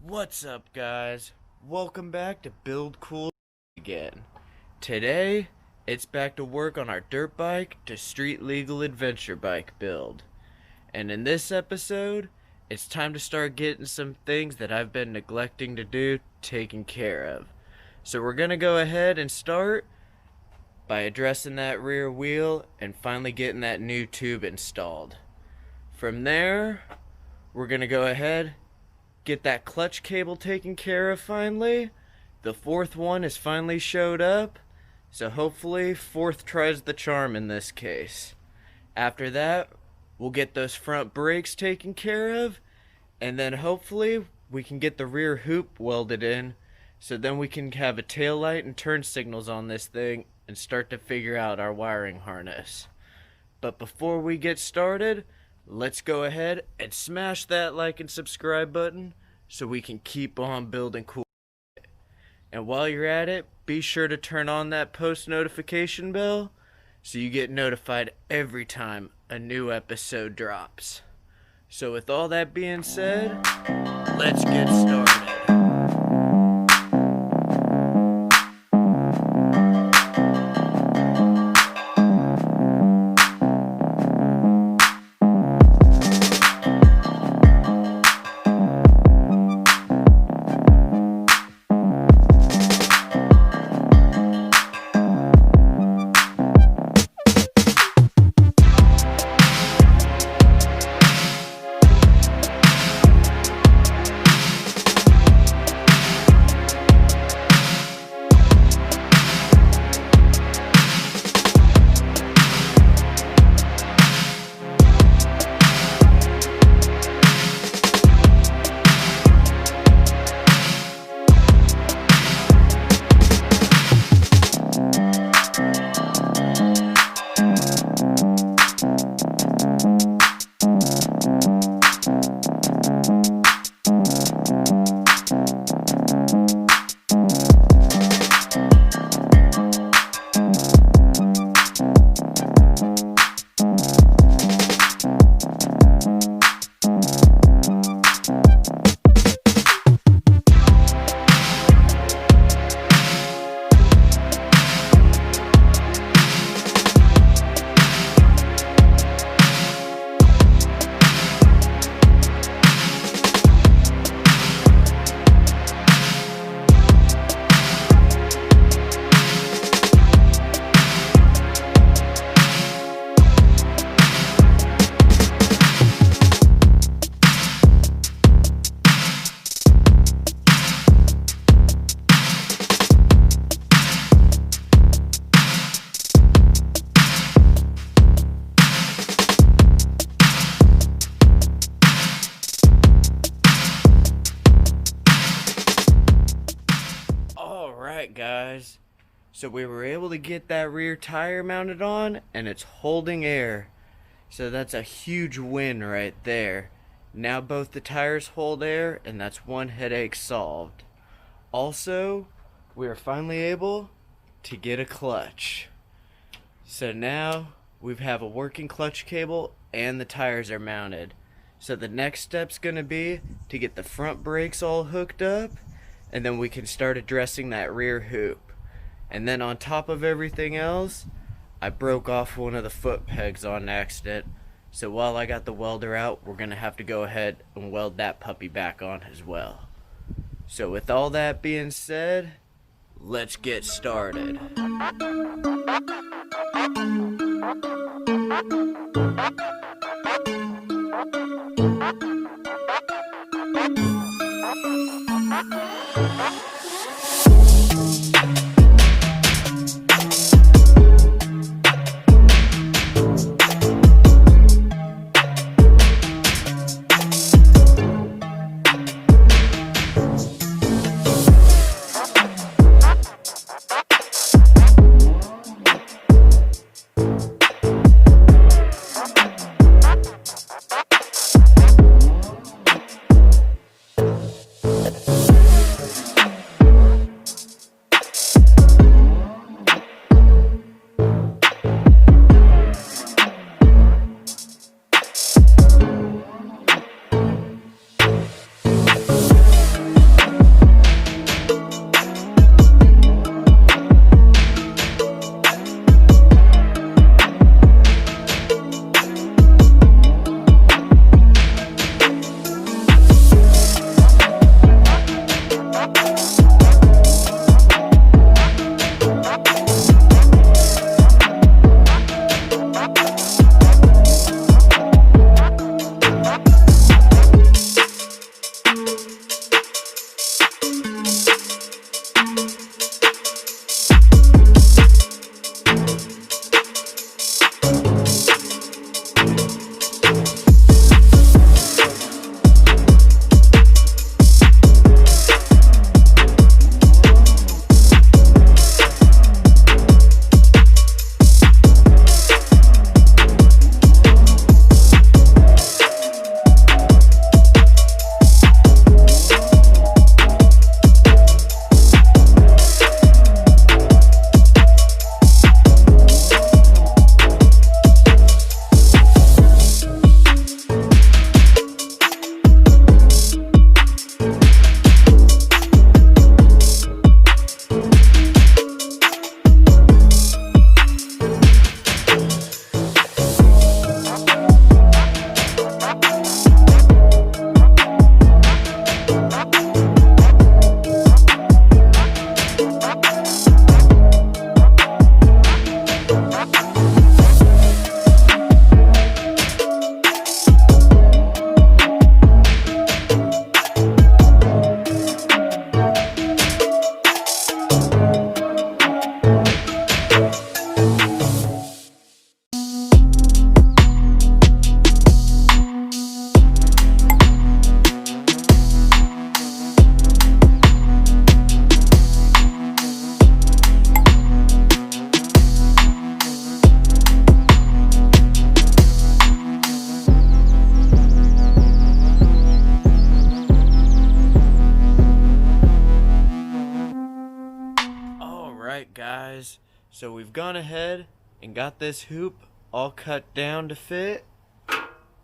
What's up, guys? Welcome back to Build Cool again. Today, it's back to work on our dirt bike to street legal adventure bike build. And in this episode, it's time to start getting some things that I've been neglecting to do taken care of. So we're gonna go ahead and start by addressing that rear wheel and finally getting that new tube installed. From there, we're gonna go ahead, get that clutch cable taken care of finally. The fourth one has finally showed up, so hopefully fourth tries the charm in this case. After that, we'll get those front brakes taken care of, and then hopefully we can get the rear hoop welded in, so then we can have a tail light and turn signals on this thing and start to figure out our wiring harness. But before we get started, let's go ahead and smash that like and subscribe button so we can keep on building cool. And while you're at it, be sure to turn on that post notification bell so you get notified every time a new episode drops. So with all that being said, let's get started. Alright guys, so we were able to get that rear tire mounted on and it's holding air. So that's a huge win right there. Now both the tires hold air and that's one headache solved. Also, we are finally able to get a clutch. So now we have a working clutch cable and the tires are mounted. So the next step's gonna be to get the front brakes all hooked up, and then we can start addressing that rear hoop. And then on top of everything else, I broke off one of the foot pegs on accident. So while I got the welder out, we're gonna have to go ahead and weld that puppy back on as well. So with all that being said, let's get started. guys, so we've gone ahead and got this hoop all cut down to fit,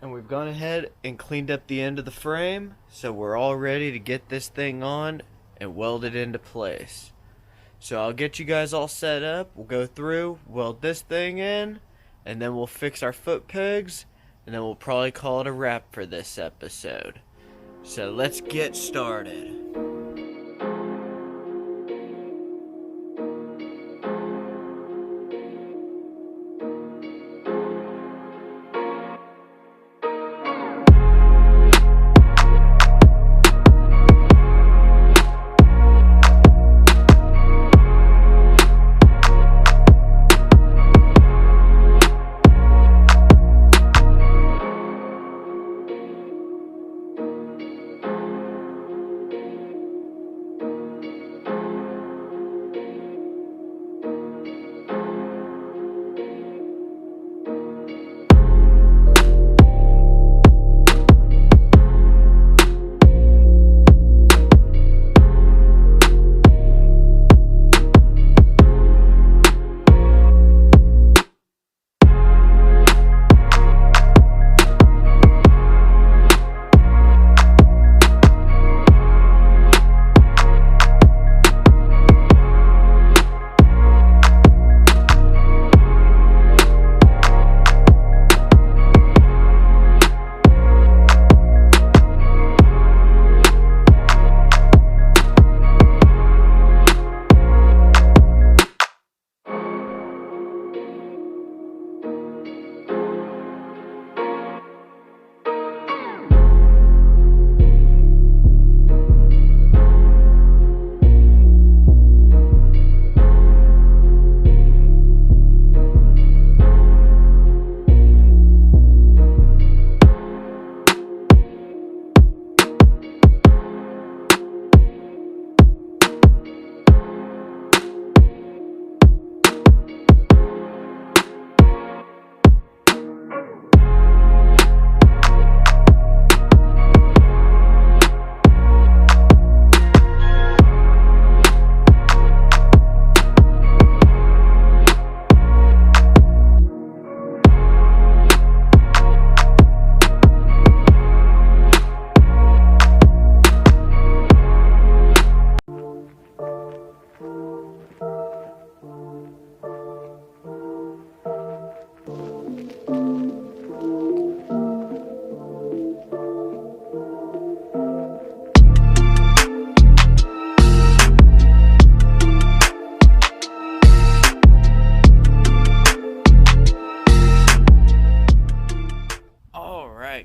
and we've gone ahead and cleaned up the end of the frame, so we're all ready to get this thing on and weld it into place. So I'll get you guys all set up, we'll go through, weld this thing in, and then we'll fix our foot pegs, and then we'll probably call it a wrap for this episode. So let's get started.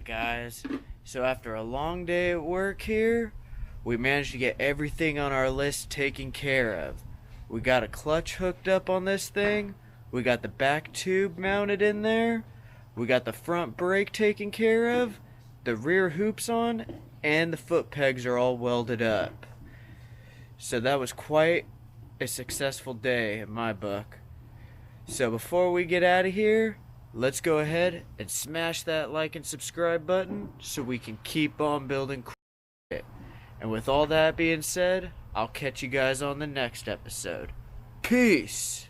Guys, so after a long day at work here, we managed to get everything on our list taken care of. We got a clutch hooked up on this thing, we got the back tube mounted in there, we got the front brake taken care of, the rear hoops on, and the foot pegs are all welded up. So that was quite a successful day in my book. So before we get out of here, let's go ahead and smash that like and subscribe button so we can keep on building it. And with all that being said, I'll catch you guys on the next episode. Peace!